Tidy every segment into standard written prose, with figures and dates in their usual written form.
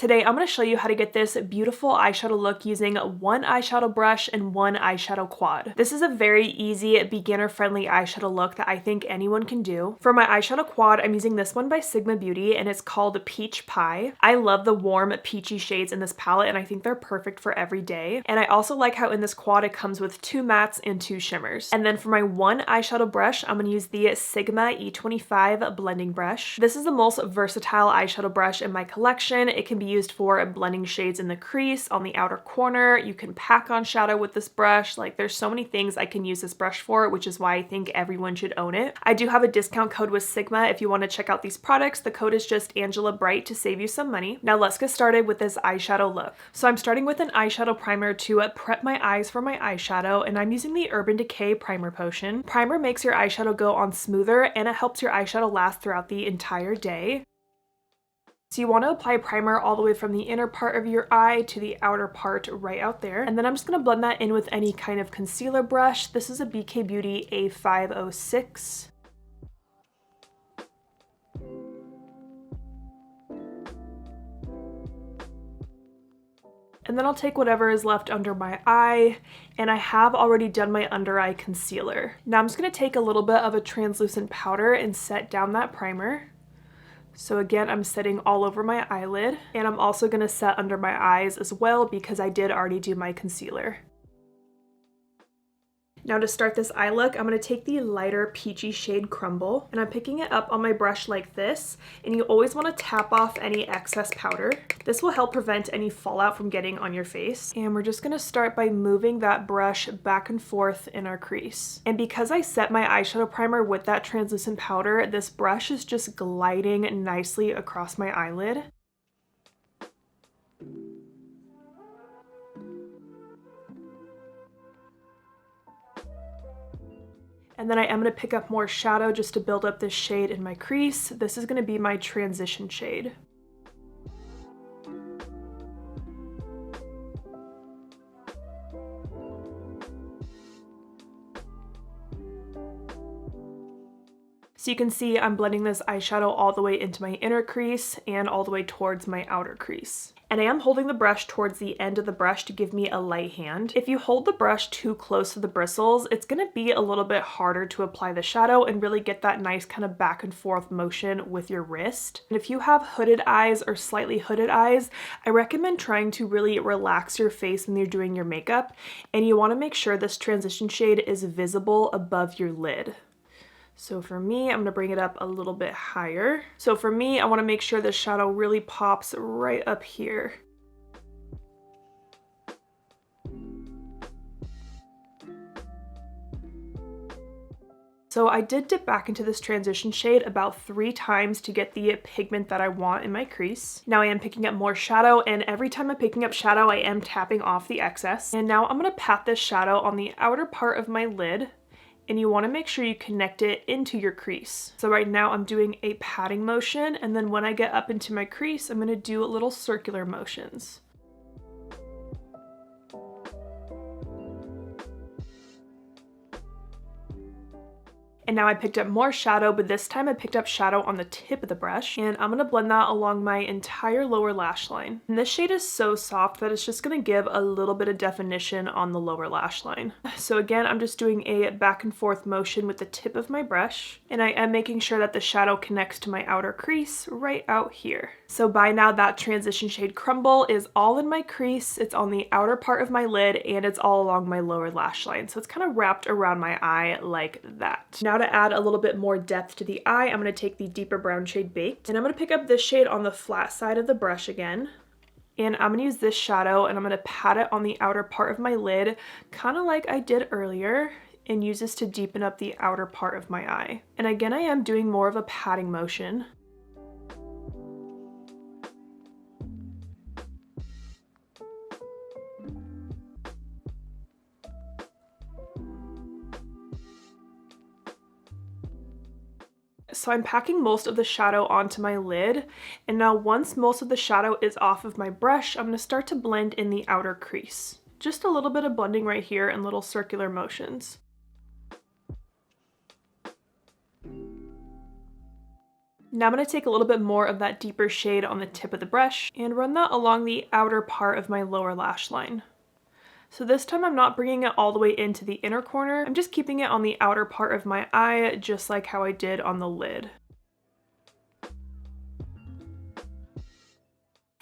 Today I'm going to show you how to get this beautiful eyeshadow look using one eyeshadow brush and one eyeshadow quad. This is a very easy, beginner-friendly eyeshadow look that I think anyone can do. For my eyeshadow quad, I'm using this one by Sigma Beauty and it's called Peach Pie. I love the warm peachy shades in this palette and I think they're perfect for every day. And I also like how in this quad it comes with 2 mattes and 2 shimmers. And then for my one eyeshadow brush, I'm going to use the Sigma E25 blending brush. This is the most versatile eyeshadow brush in my collection. It can be used for blending shades in the crease, on the outer corner. You can pack on shadow with this brush. Like, there's so many things I can use this brush for, which is why I think everyone should own it. I do have a discount code with Sigma if you want to check out these products. The code is just ANGELABRIGHT to save you some money. Now let's get started with this eyeshadow look. So I'm starting with an eyeshadow primer to prep my eyes for my eyeshadow, and I'm using the Urban Decay Primer Potion. Primer makes your eyeshadow go on smoother and it helps your eyeshadow last throughout the entire day. So you want to apply primer all the way from the inner part of your eye to the outer part right out there. And then I'm just going to blend that in with any kind of concealer brush. This is a BK Beauty A506. And then I'll take whatever is left under my eye, and I have already done my under eye concealer. Now I'm just going to take a little bit of a translucent powder and set down that primer. So again, I'm setting all over my eyelid, and I'm also going to set under my eyes as well because I did already do my concealer. Now to start this eye look, I'm going to take the lighter peachy shade Crumble, and I'm picking it up on my brush like this, and you always want to tap off any excess powder. This will help prevent any fallout from getting on your face. And we're just going to start by moving that brush back and forth in our crease. And because I set my eyeshadow primer with that translucent powder, this brush is just gliding nicely across my eyelid. And then I am going to pick up more shadow just to build up this shade in my crease. This is going to be my transition shade. So you can see I'm blending this eyeshadow all the way into my inner crease and all the way towards my outer crease. And I am holding the brush towards the end of the brush to give me a light hand. If you hold the brush too close to the bristles, it's going to be a little bit harder to apply the shadow and really get that nice kind of back and forth motion with your wrist. And if you have hooded eyes or slightly hooded eyes, I recommend trying to really relax your face when you're doing your makeup. And you want to make sure this transition shade is visible above your lid. So for me, I'm going to bring it up a little bit higher. So for me, I want to make sure the shadow really pops right up here. So I did dip back into this transition shade about 3 times to get the pigment that I want in my crease. Now I am picking up more shadow, and every time I'm picking up shadow, I am tapping off the excess. And now I'm going to pat this shadow on the outer part of my lid. And you want to make sure you connect it into your crease. So right now I'm doing a patting motion, and then when I get up into my crease, I'm going to do little circular motions. And now I picked up more shadow, but this time I picked up shadow on the tip of the brush, and I'm going to blend that along my entire lower lash line. And this shade is so soft that it's just going to give a little bit of definition on the lower lash line. So again, I'm just doing a back and forth motion with the tip of my brush, and I am making sure that the shadow connects to my outer crease right out here. So by now that transition shade Crumble is all in my crease, it's on the outer part of my lid, and it's all along my lower lash line. So it's kind of wrapped around my eye like that. Now to add a little bit more depth to the eye, I'm going to take the deeper brown shade Baked, and I'm going to pick up this shade on the flat side of the brush again. And I'm going to use this shadow, and I'm going to pat it on the outer part of my lid, kind of like I did earlier, and use this to deepen up the outer part of my eye. And again, I am doing more of a patting motion. So I'm packing most of the shadow onto my lid, and now once most of the shadow is off of my brush, I'm going to start to blend in the outer crease. Just a little bit of blending right here and little circular motions. Now I'm going to take a little bit more of that deeper shade on the tip of the brush and run that along the outer part of my lower lash line. So this time I'm not bringing it all the way into the inner corner, I'm just keeping it on the outer part of my eye, just like how I did on the lid.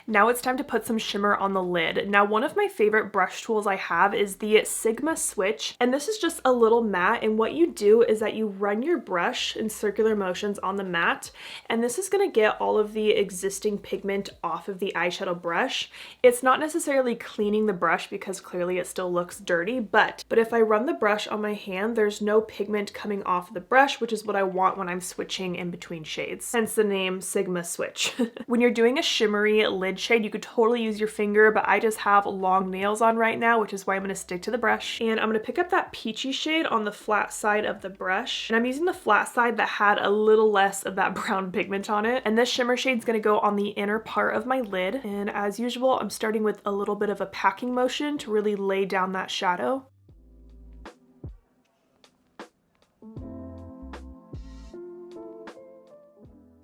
Now it's time to put some shimmer on the lid. Now one of my favorite brush tools I have is the Sigma Switch, and this is just a little mat, and what you do is that you run your brush in circular motions on the mat, and this is going to get all of the existing pigment off of the eyeshadow brush. It's not necessarily cleaning the brush because clearly it still looks dirty, but if I run the brush on my hand, there's no pigment coming off of the brush, which is what I want when I'm switching in between shades. Hence the name Sigma Switch. When you're doing a shimmery lid shade, you could totally use your finger, but I just have long nails on right now, which is why I'm going to stick to the brush. And I'm going to pick up that peachy shade on the flat side of the brush, and I'm using the flat side that had a little less of that brown pigment on it. And this shimmer shade is going to go on the inner part of my lid, and as usual I'm starting with a little bit of a packing motion to really lay down that shadow.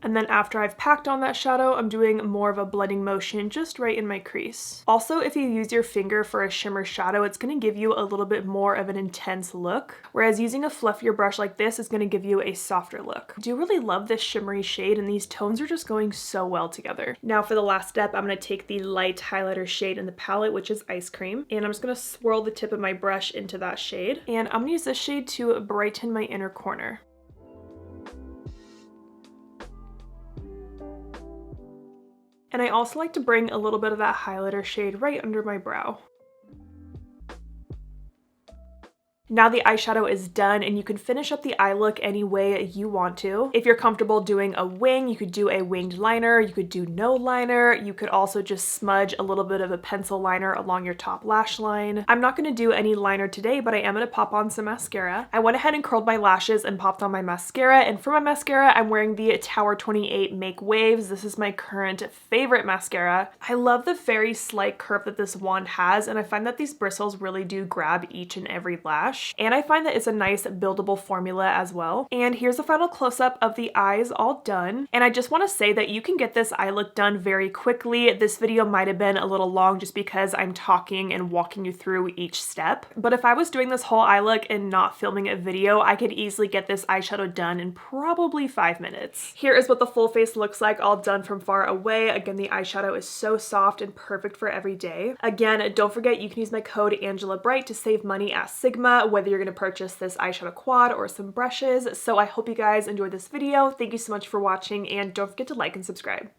And then after I've packed on that shadow, I'm doing more of a blending motion just right in my crease. Also, if you use your finger for a shimmer shadow, it's going to give you a little bit more of an intense look, whereas using a fluffier brush like this is going to give you a softer look. I do really love this shimmery shade, and these tones are just going so well together. Now for the last step, I'm going to take the light highlighter shade in the palette, which is Ice Cream, and I'm just going to swirl the tip of my brush into that shade, and I'm going to use this shade to brighten my inner corner. And I also like to bring a little bit of that highlighter shade right under my brow. Now the eyeshadow is done, and you can finish up the eye look any way you want to. If you're comfortable doing a wing, you could do a winged liner, you could do no liner, you could also just smudge a little bit of a pencil liner along your top lash line. I'm not going to do any liner today, but I am going to pop on some mascara. I went ahead and curled my lashes and popped on my mascara, and for my mascara I'm wearing the Tower 28 Make Waves. This is my current favorite mascara. I love the very slight curve that this wand has, and I find that these bristles really do grab each and every lash. And I find that it's a nice buildable formula as well. And here's a final close-up of the eyes all done. And I just want to say that you can get this eye look done very quickly. This video might have been a little long just because I'm talking and walking you through each step. But if I was doing this whole eye look and not filming a video, I could easily get this eyeshadow done in probably 5 minutes. Here is what the full face looks like all done from far away. Again, the eyeshadow is so soft and perfect for every day. Again, don't forget you can use my code ANGELABRIGHT to save money at Sigma, whether you're going to purchase this eyeshadow quad or some brushes. So I hope you guys enjoyed this video. Thank you so much for watching, and don't forget to like and subscribe.